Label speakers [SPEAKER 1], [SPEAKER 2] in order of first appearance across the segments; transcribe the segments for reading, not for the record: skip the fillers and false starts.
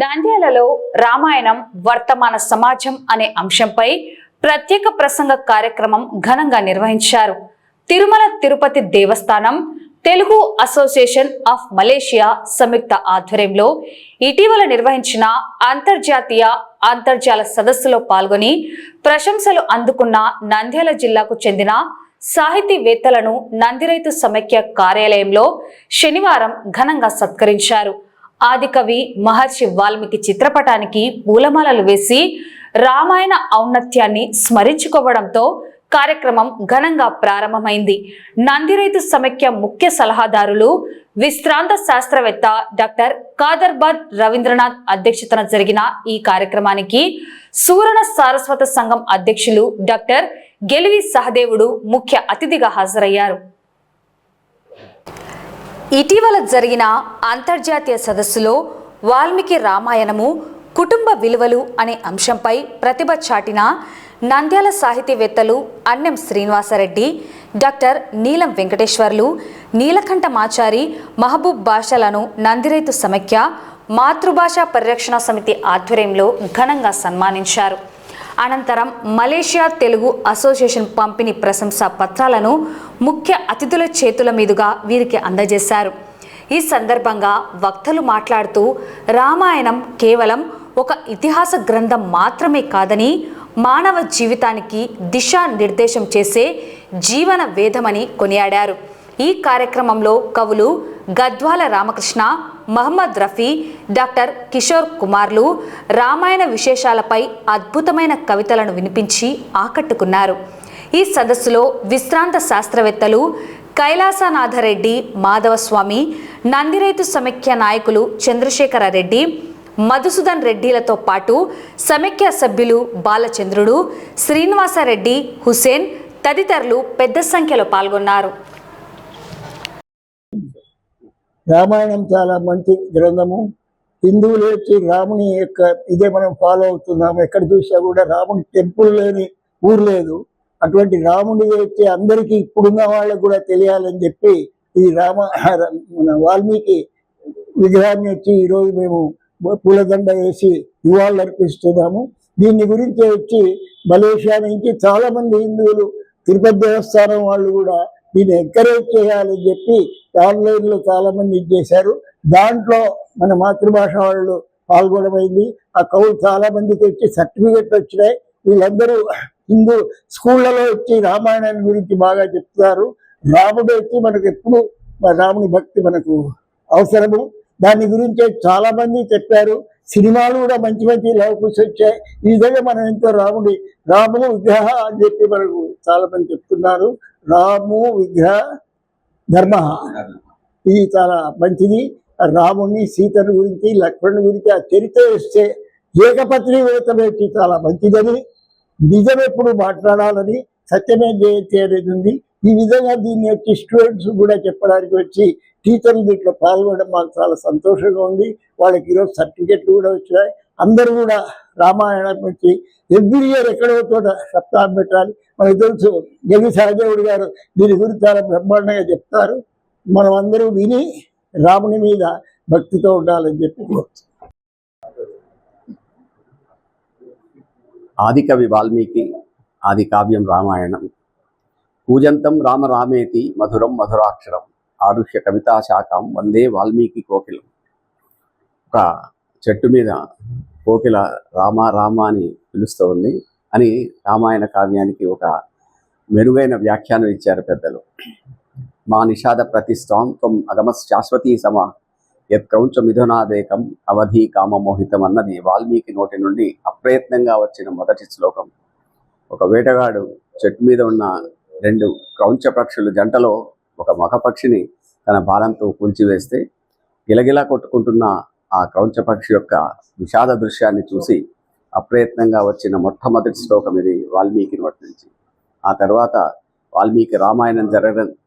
[SPEAKER 1] నంద్యాలలో రామాయణం వర్తమాన సమాజం అనే అంశంపై ప్రత్యేక ప్రసంగ కార్యక్రమం ఘనంగా నిర్వహించారు. తిరుమల తిరుపతి దేవస్థానం, తెలుగు అసోసియేషన్ ఆఫ్ మలేషియా సంయుక్త ఆధ్వర్యంలో ఇటీవల నిర్వహించిన అంతర్జాతీయ అంతర్జాల సదస్సులో పాల్గొని ప్రశంసలు అందుకున్న నంద్యాల జిల్లాకు చెందిన సాహితీవేత్తలను నందిరైతు సమైక్య కార్యాలయంలో శనివారం ఘనంగా సత్కరించారు. ఆదికవి మహర్షి వాల్మీకి చిత్రపటానికి పూలమాలలు వేసి రామాయణ ఔన్నత్యాన్ని స్మరించుకోవడంతో కార్యక్రమం ఘనంగా ప్రారంభమైంది. నందిరైతు సమైక్య ముఖ్య సలహాదారులు, విశ్రాంత శాస్త్రవేత్త డాక్టర్ కాదర్బాద్ రవీంద్రనాథ్ అధ్యక్షతన జరిగిన ఈ కార్యక్రమానికి సూరణ సారస్వత సంఘం అధ్యక్షులు డాక్టర్ గెలివి సహదేవుడు ముఖ్య అతిథిగా హాజరయ్యారు. ఇటీవల జరిగిన అంతర్జాతీయ సదస్సులో వాల్మీకి రామాయణము కుటుంబ విలువలు అనే అంశంపై ప్రతిభ చాటిన నంద్యాల సాహితీవేత్తలు అన్నెం శ్రీనివాసరెడ్డి, డాక్టర్ నీలం వెంకటేశ్వర్లు, నీలకంఠమాచారి, మహబూబ్ బాషాలను నందిరైతు సమైక్య మాతృభాషా పరిరక్షణ సమితి ఆధ్వర్యంలో ఘనంగా సన్మానించారు. అనంతరం మలేషియా తెలుగు అసోసియేషన్ పంపిణీ ప్రశంసా పత్రాలను ముఖ్య అతిథుల చేతుల మీదుగా వీరికి అందజేశారు. ఈ సందర్భంగా వక్తలు మాట్లాడుతూ రామాయణం కేవలం ఒక ఇతిహాస గ్రంథం మాత్రమే కాదని, మానవ జీవితానికి దిశానిర్దేశం చేసే జీవన వేదమని కొనియాడారు. ఈ కార్యక్రమంలో కవులు గద్వాల రామకృష్ణ, మహమ్మద్ రఫీ, డాక్టర్ కిషోర్ కుమార్లు రామాయణ విశేషాలపై అద్భుతమైన కవితలను వినిపించి ఆకట్టుకున్నారు. ఈ సదస్సులో విశ్రాంత శాస్త్రవేత్తలు కైలాసనాథరెడ్డి, మాధవస్వామి, నందిరైతు సమైక్య నాయకులు చంద్రశేఖర రెడ్డి, మధుసూదన్ రెడ్డిలతో పాటు సమైక్య సభ్యులు బాలచంద్రుడు, శ్రీనివాసరెడ్డి, హుసేన్ తదితరులు పెద్ద సంఖ్యలో పాల్గొన్నారు.
[SPEAKER 2] రామాయణం చాలా మంచి గ్రంథము. హిందువులు వచ్చి రాముని యొక్క ఇదే మనం ఫాలో అవుతున్నాము. ఎక్కడ చూసా కూడా రాముని టెంపుల్ లేని ఊరు లేదు. అటువంటి రాముడి వచ్చి అందరికీ ఇప్పుడున్న వాళ్ళకు కూడా తెలియాలని చెప్పి ఈ మన వాల్మీకి విగ్రహాన్ని వచ్చి ఈరోజు మేము పూలదండ వేసి నివాళులు అర్పిస్తున్నాము. దీని గురించి వచ్చి మలేషియా నుంచి చాలా మంది హిందువులు, తిరుపతి దేవస్థానం వాళ్ళు కూడా దీన్ని ఎంకరేజ్ చేయాలని చెప్పి ఆన్లైన్లో చాలా మంది ఇచ్చేశారు. దాంట్లో మన మాతృభాష వాళ్ళు పాల్గొనమైంది. ఆ కవులు చాలా మందికి వచ్చి సర్టిఫికెట్లు వచ్చినాయి. వీళ్ళందరూ హిందూ స్కూళ్ళలో వచ్చి రామాయణాన్ని గురించి బాగా చెప్తారు. రాముడు వచ్చి మనకు ఎప్పుడు రాముని భక్తి మనకు అవసరము. దాని గురించే చాలా మంది చెప్పారు. సినిమాలు కూడా మంచి మంచి లవకుస్ వచ్చాయి. ఈ విధంగా మనం ఎంతో రాము విగ్రహ అని చెప్పి మనకు చాలా మంది చెప్తున్నారు. రాము విగ్రహ ధర్మ, ఇది చాలా మంచిది. రాముని, సీతను గురించి, లక్ష్మణుని గురించి ఆ చరిత్ర ఇస్తే ఏకపత్ని వేతం వచ్చి చాలా మంచిదని, నిజం ఎప్పుడు మాట్లాడాలని, సత్యమే జయతి అనేది ఉంది. ఈ విధంగా దీన్ని వచ్చి స్టూడెంట్స్ కూడా చెప్పడానికి వచ్చి టీచర్లు దీంట్లో పాల్గొనడం మాకు చాలా సంతోషంగా ఉంది. వాళ్ళకి ఈరోజు సర్టిఫికెట్లు కూడా వచ్చాయి. అందరూ కూడా రామాయణం వచ్చి ఎవ్రీ ఇయర్ ఎక్కడో చోట సప్తాహం పెట్టాలి. మనకు తెలుసు గెలి సహదేవుడు గారు దీని గురించి చాలా బ్రహ్మాండంగా చెప్తారు. మనం అందరూ విని రాముని మీద భక్తితో ఉండాలని చెప్పి కోరుతున్నాం.
[SPEAKER 3] ఆదికవి వాల్మీకి, ఆది కావ్యం రామాయణం. పూజంతం రామ రామేతి మధురం మధురాక్షరం ఆరుష్య కవితా శాఖం వందే వాల్మీకి కోకిలం. ఒక చెట్టు మీద కోకిల రామ రామ అని పిలుస్తూ ఉంది అని రామాయణ కావ్యానికి ఒక మెరుగైన వ్యాఖ్యానం ఇచ్చారు పెద్దలు. మా నిషాద ప్రతిష్టాం త్వం అగమ శాశ్వతీ సమ యత్కౌంచ మిథునాదేకం అవధి కామమోహితం అన్నది వాల్మీకి నోటి నుండి అప్రయత్నంగా వచ్చిన మొదటి శ్లోకం. ఒక వేటగాడు చెట్టు మీద ఉన్న రెండు క్రౌంచ పక్షులు జంటలో ఒక మగ పక్షిని తన బాలంతో కూల్చివేస్తే గిలగిలా కొట్టుకుంటున్న ఆ క్రౌంచ పక్షి యొక్క విషాద దృశ్యాన్ని చూసి అప్రయత్నంగా వచ్చిన మొట్టమొదటి శ్లోకం ఇది వాల్మీకి నోటి నుంచి. ఆ తర్వాత వాల్మీకి రామాయణం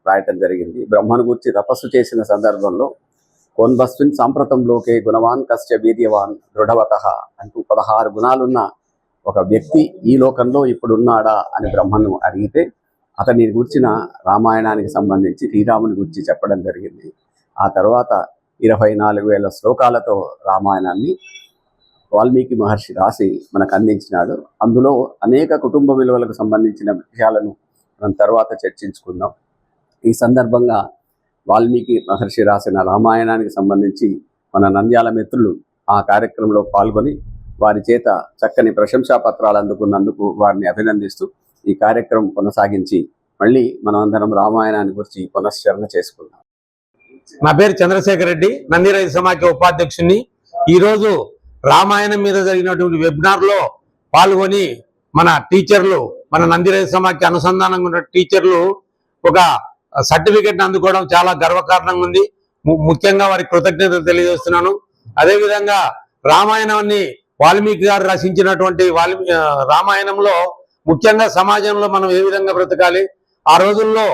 [SPEAKER 3] రాయటం జరిగింది. బ్రహ్మను గురించి తపస్సు చేసిన సందర్భంలో కోన్బస్విన్ సాంప్రతంలోకే గుణవాన్ కశ్చ వీర్యవాన్ దృఢవత అంటూ 16 గుణాలున్న ఒక వ్యక్తి ఈ లోకంలో ఇప్పుడున్నాడా అని బ్రహ్మను అడిగితే అతని గురించిన రామాయణానికి సంబంధించి శ్రీరాముని గురించి చెప్పడం జరిగింది. ఆ తర్వాత 24,000 శ్లోకాలతో రామాయణాన్ని వాల్మీకి మహర్షి రాసి మనకు అందించినాడు. అందులో అనేక కుటుంబ విలువలకు సంబంధించిన విషయాలను మనం తర్వాత చర్చించుకుందాం. ఈ సందర్భంగా వాల్మీకి మహర్షి రాసిన రామాయణానికి సంబంధించి మన నంద్యాల మిత్రులు ఆ కార్యక్రమంలో పాల్గొని వారి చేత చక్కని ప్రశంసా పత్రాలు అందుకున్నందుకు వారిని అభినందిస్తూ ఈ కార్యక్రమం కొనసాగించి మళ్ళీ మనం అందరం రామాయణాన్ని గురించి పునశ్చరణ చేసుకుందాం.
[SPEAKER 4] నా పేరు చంద్రశేఖర్ రెడ్డి, నంది రైతు సమాఖ్య ఉపాధ్యక్షుని. ఈరోజు రామాయణం మీద జరిగినటువంటి వెబినార్ లో పాల్గొని మన టీచర్లు, మన నంది రైతు సమాఖ్య అనుసంధానంగా ఉన్న టీచర్లు ఒక సర్టిఫికెట్ అందుకోవడం చాలా గర్వకారణంగా ఉంది. ముఖ్యంగా వారికి కృతజ్ఞతలు తెలియజేస్తున్నాను. అదేవిధంగా రామాయణాన్ని వాల్మీకి గారు రచించినటువంటి రామాయణంలో ముఖ్యంగా సమాజంలో మనం ఏ విధంగా బ్రతకాలి, ఆ రోజుల్లో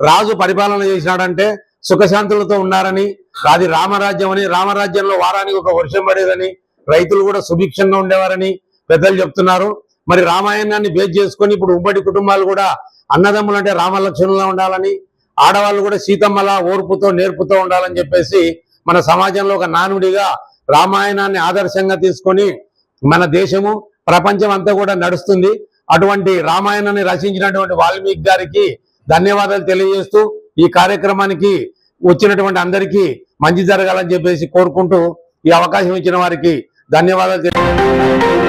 [SPEAKER 4] రాజు పరిపాలన చేసినాడంటే సుఖశాంతులతో ఉన్నారని, అది రామరాజ్యం అని, రామరాజ్యంలో వారానికి ఒక వర్షం పడేదని, రైతులు కూడా సుభిక్షంగా ఉండేవారని పెద్దలు చెప్తున్నారు. మరి రామాయణాన్ని బేస్ చేసుకొని ఇప్పుడు ఉమ్మడి కుటుంబాలు కూడా అన్నదమ్ములు అంటే రామలక్ష్మణులా ఉండాలని, ఆడవాళ్ళు కూడా సీతమ్మలా ఓర్పుతో నేర్పుతో ఉండాలని చెప్పేసి మన సమాజంలో ఒక నానుడిగా రామాయణాన్ని ఆదర్శంగా తీసుకొని మన దేశము ప్రపంచం అంతా కూడా నడుస్తుంది. అటువంటి రామాయణాన్ని రచించినటువంటి వాల్మీకి గారికి ధన్యవాదాలు తెలియజేస్తూ ఈ కార్యక్రమానికి వచ్చినటువంటి అందరికీ మంచి జరగాలని చెప్పేసి కోరుకుంటూ ఈ అవకాశం ఇచ్చిన వారికి ధన్యవాదాలు తెలియజేస్తున్నాను.